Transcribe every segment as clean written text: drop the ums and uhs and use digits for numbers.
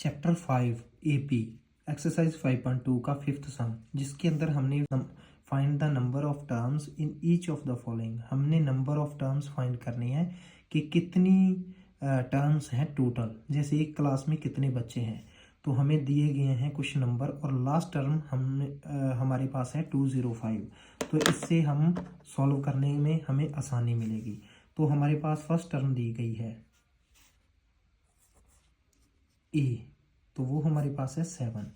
Chapter 5 AP exercise 5.2 का fifth सम, जिसके अंदर हमने find the number of terms in each of the following. हमने नंबर ऑफ टर्म्स फाइंड करनी है कि कितनी टर्म्स हैं टोटल। जैसे एक क्लास में कितने बच्चे हैं, तो हमें दिए गए हैं कुछ नंबर और लास्ट टर्म हमारे पास है 205। तो इससे हम सॉल्व करने में हमें आसानी मिलेगी। तो हमारे पास फर्स्ट टर्म दी गई है ए, तो वो हमारे पास है 7।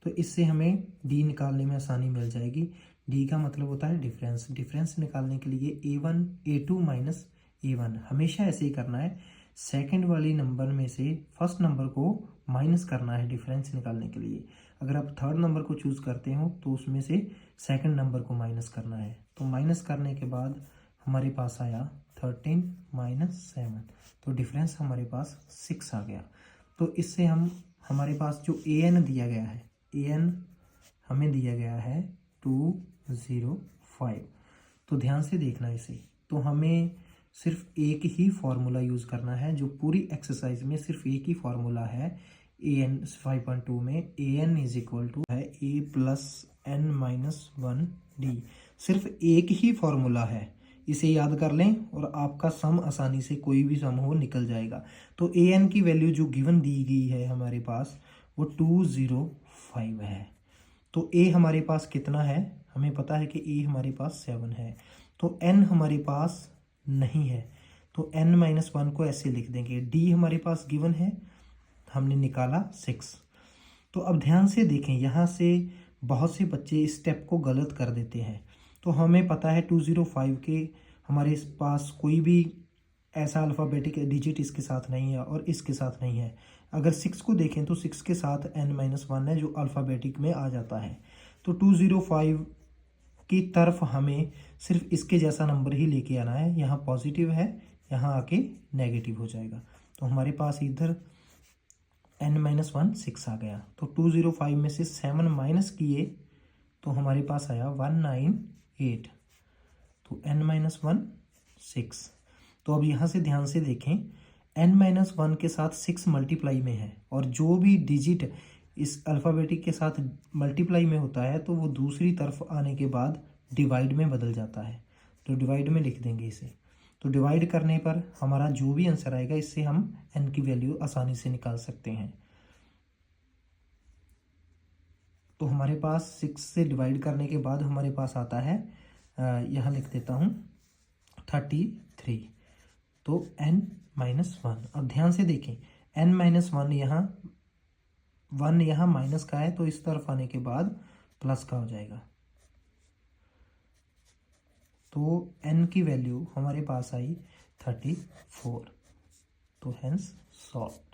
तो इससे हमें डी निकालने में आसानी मिल जाएगी। डी का मतलब होता है डिफरेंस। डिफरेंस निकालने के लिए A1 A2 माइनस A1 हमेशा ऐसे ही करना है। सेकंड वाली नंबर में से फर्स्ट नंबर को माइनस करना है डिफरेंस निकालने के लिए। अगर आप थर्ड नंबर को चूज़ करते हो तो उसमें से सेकंड नंबर को माइनस करना है। तो माइनस करने के बाद हमारे पास आया 13 माइनस 7, तो डिफरेंस हमारे पास 6 आ गया। तो इससे हमारे पास जो an दिया गया है, an हमें दिया गया है 205। तो ध्यान से देखना इसे। तो हमें सिर्फ एक ही फार्मूला यूज़ करना है, जो पूरी एक्सरसाइज में सिर्फ एक ही फार्मूला है। an 5.2 में an इज इक्वल टू है a plus n minus 1d। सिर्फ एक ही फार्मूला है, इसे याद कर लें और आपका सम आसानी से कोई भी सम हो निकल जाएगा। तो an की वैल्यू जो गिवन दी गई है हमारे पास वो 205 है। तो a हमारे पास कितना है, हमें पता है कि a हमारे पास 7 है। तो n हमारे पास नहीं है, तो n माइनस 1 को ऐसे लिख देंगे। d हमारे पास गिवन है, हमने निकाला 6। तो अब ध्यान से देखें, यहाँ से बहुत से बच्चे इस स्टेप को गलत कर देते हैं। तो हमें पता है 205 के हमारे पास कोई भी ऐसा अल्फ़ाबेटिक डिजिट इसके साथ नहीं है और इसके साथ नहीं है। अगर 6 को देखें तो 6 के साथ n-1 है जो अल्फ़ाबेटिक में आ जाता है। तो 205 की तरफ हमें सिर्फ इसके जैसा नंबर ही लेके आना है। यहाँ पॉजिटिव है, यहाँ आके नेगेटिव हो जाएगा। तो हमारे पास इधर n-1 6 आ गया। तो 205 में से 7 माइनस किए तो हमारे पास आया 198। तो n-1 6। तो अब यहाँ से ध्यान से देखें, n-1 के साथ 6 मल्टीप्लाई में है और जो भी डिजिट इस अल्फ़ाबेटिक के साथ मल्टीप्लाई में होता है तो वो दूसरी तरफ आने के बाद डिवाइड में बदल जाता है। तो डिवाइड में लिख देंगे इसे। तो डिवाइड करने पर हमारा जो भी आंसर आएगा, इससे हम n की वैल्यू आसानी से निकाल सकते हैं। तो हमारे पास 6 से डिवाइड करने के बाद हमारे पास आता है, यहाँ लिख देता हूँ 33। तो n-1। अब ध्यान से देखें, n-1 यहाँ 1 यहाँ माइनस का है, तो इस तरफ आने के बाद प्लस का हो जाएगा। तो n की वैल्यू हमारे पास आई 34। तो हेंस सॉल्व।